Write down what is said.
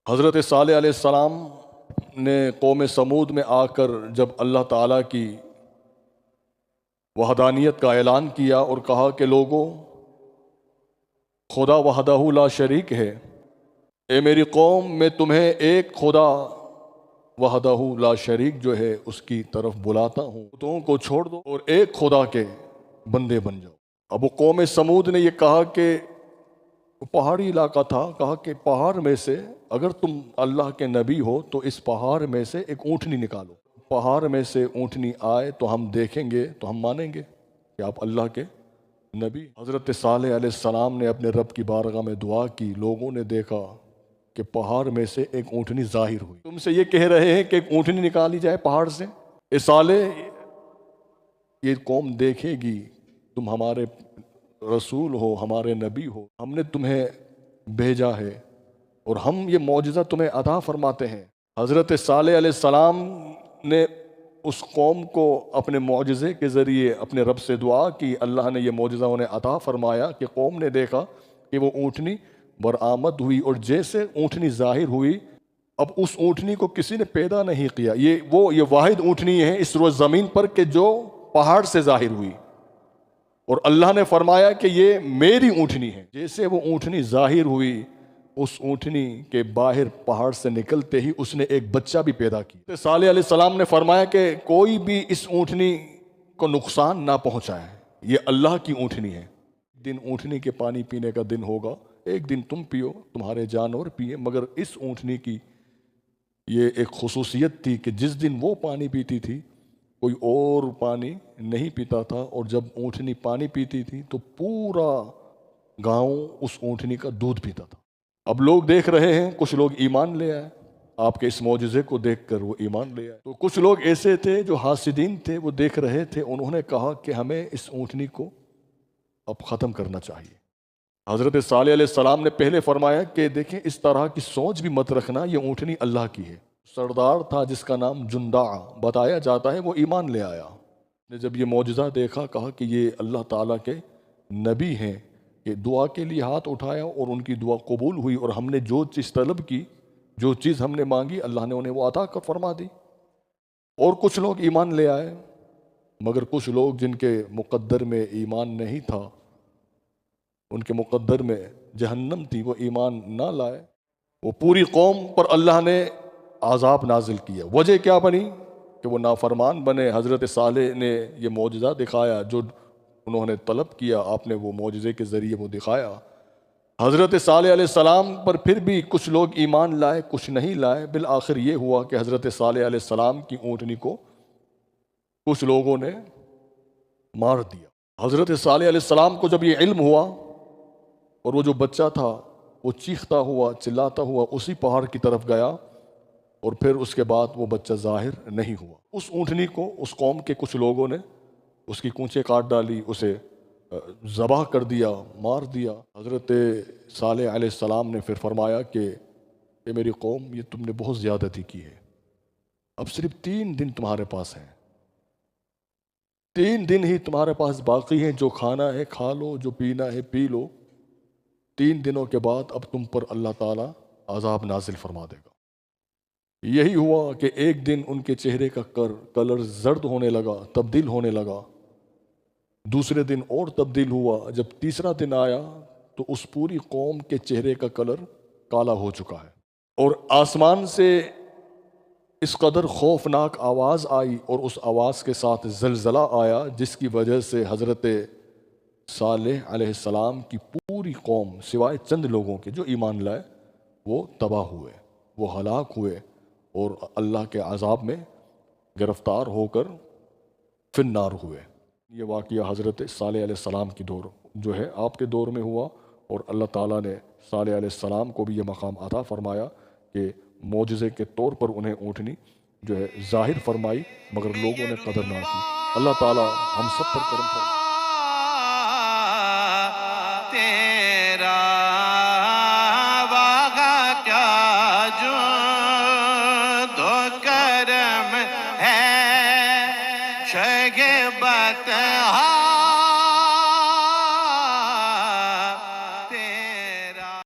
حضرت صالح علیہ السلام نے قوم سمود میں آ کر جب اللہ تعالیٰ کی وحدانیت کا اعلان کیا اور کہا کہ لوگوں، خدا وحدہ لا شریک ہے، اے میری قوم میں تمہیں ایک خدا وحدہ لا شریک جو ہے اس کی طرف بلاتا ہوں، بتوں کو چھوڑ دو اور ایک خدا کے بندے بن جاؤ۔ اب وہ قوم سمود نے یہ کہا کہ پہاڑی علاقہ تھا، کہا کہ پہاڑ میں سے اگر تم اللہ کے نبی ہو تو اس پہاڑ میں سے ایک اونٹنی نکالو، پہاڑ میں سے اونٹنی آئے تو ہم دیکھیں گے تو ہم مانیں گے کہ آپ اللہ کے نبی۔ حضرت صالح علیہ السلام نے اپنے رب کی بارگاہ میں دعا کی، لوگوں نے دیکھا کہ پہاڑ میں سے ایک اونٹنی ظاہر ہوئی۔ تم سے یہ کہہ رہے ہیں کہ ایک اونٹنی نکالی جائے پہاڑ سے؟ اے صالح، یہ قوم دیکھے گی تم ہمارے رسول ہو، ہمارے نبی ہو، ہم نے تمہیں بھیجا ہے اور ہم یہ معجزہ تمہیں عطا فرماتے ہیں۔ حضرت صالح علیہ السلام نے اس قوم کو اپنے معجزے کے ذریعے اپنے رب سے دعا کی، اللہ نے یہ معجزہ انہیں عطا فرمایا کہ قوم نے دیکھا کہ وہ اونٹنی برآمد ہوئی، اور جیسے اونٹنی ظاہر ہوئی، اب اس اونٹنی کو کسی نے پیدا نہیں کیا، یہ واحد اونٹنی ہے اس روز زمین پر کہ جو پہاڑ سے ظاہر ہوئی، اور اللہ نے فرمایا کہ یہ میری اونٹنی ہے۔ جیسے وہ اونٹنی ظاہر ہوئی، اس اونٹنی کے باہر پہاڑ سے نکلتے ہی اس نے ایک بچہ بھی پیدا کیا۔ صالح علیہ السلام نے فرمایا کہ کوئی بھی اس اونٹنی کو نقصان نہ پہنچائے، یہ اللہ کی اونٹنی ہے۔ دن اونٹنی کے پانی پینے کا دن ہوگا، ایک دن تم پیو، تمہارے جانور پیے، مگر اس اونٹنی کی یہ ایک خصوصیت تھی کہ جس دن وہ پانی پیتی تھی کوئی اور پانی نہیں پیتا تھا، اور جب اونٹنی پانی پیتی تھی تو پورا گاؤں اس اونٹنی کا دودھ پیتا تھا۔ اب لوگ دیکھ رہے ہیں، کچھ لوگ ایمان لے آئے، آپ کے اس معجزے کو دیکھ کر وہ ایمان لے آئے۔ تو کچھ لوگ ایسے تھے جو حاسدین تھے، وہ دیکھ رہے تھے، انہوں نے کہا کہ ہمیں اس اونٹنی کو اب ختم کرنا چاہیے۔ حضرت صالح علیہ السلام نے پہلے فرمایا کہ دیکھیں اس طرح کی سوچ بھی مت رکھنا، یہ اونٹنی اللہ کی ہے۔ سردار تھا جس کا نام جندع بتایا جاتا ہے، وہ ایمان لے آیا۔ نے جب یہ معجزہ دیکھا، کہا کہ یہ اللہ تعالیٰ کے نبی ہیں، کہ دعا کے لیے ہاتھ اٹھایا اور ان کی دعا قبول ہوئی، اور ہم نے جو چیز طلب کی، جو چیز ہم نے مانگی، اللہ نے انہیں وہ عطا کر فرما دی۔ اور کچھ لوگ ایمان لے آئے، مگر کچھ لوگ جن کے مقدر میں ایمان نہیں تھا، ان کے مقدر میں جہنم تھی، وہ ایمان نہ لائے، وہ پوری قوم پر اللہ نے عذاب نازل کیا۔ وجہ کیا بنی کہ وہ نافرمان بنے۔ حضرت صالح نے یہ معجزہ دکھایا جو انہوں نے طلب کیا، آپ نے وہ معجزے کے ذریعے وہ دکھایا۔ حضرت صالح علیہ السلام پر پھر بھی کچھ لوگ ایمان لائے، کچھ نہیں لائے۔ بالآخر یہ ہوا کہ حضرت صالح علیہ السلام کی اونٹنی کو کچھ لوگوں نے مار دیا۔ حضرت صالح علیہ السلام کو جب یہ علم ہوا، اور وہ جو بچہ تھا وہ چیختا ہوا، چلاتا ہوا اسی پہاڑ کی طرف گیا، اور پھر اس کے بعد وہ بچہ ظاہر نہیں ہوا۔ اس اونٹنی کو اس قوم کے کچھ لوگوں نے اس کی کونچیں کاٹ ڈالی، اسے ذبح کر دیا، مار دیا۔ حضرت صالح علیہ السلام نے پھر فرمایا کہ اے میری قوم، یہ تم نے بہت زیادتی کی ہے، اب صرف 3 دن تمہارے پاس ہیں، 3 دن ہی تمہارے پاس باقی ہیں، جو کھانا ہے کھا لو، جو پینا ہے پی لو، 3 دنوں کے بعد اب تم پر اللہ تعالیٰ عذاب نازل فرما دے گا۔ یہی ہوا کہ ایک دن ان کے چہرے کا کلر زرد ہونے لگا، تبدیل ہونے لگا، دوسرے دن اور تبدیل ہوا، جب تیسرا دن آیا تو اس پوری قوم کے چہرے کا کلر کالا ہو چکا ہے، اور آسمان سے اس قدر خوفناک آواز آئی، اور اس آواز کے ساتھ زلزلہ آیا، جس کی وجہ سے حضرت صالح علیہ السلام کی پوری قوم سوائے چند لوگوں کے جو ایمان لائے وہ تباہ ہوئے، وہ ہلاک ہوئے، اور اللہ کے عذاب میں گرفتار ہو کر فی النار ہوئے۔ یہ واقعہ حضرت صالح علیہ السلام کی دور جو ہے آپ کے دور میں ہوا، اور اللہ تعالیٰ نے صالح علیہ السلام کو بھی یہ مقام عطا فرمایا کہ معجزے کے طور پر انہیں اونٹنی جو ہے ظاہر فرمائی، مگر لوگوں نے قدر نہ کی۔ اللہ تعالیٰ ہم سب پر کرم فرمائے۔ تیرا واغہ کیا جو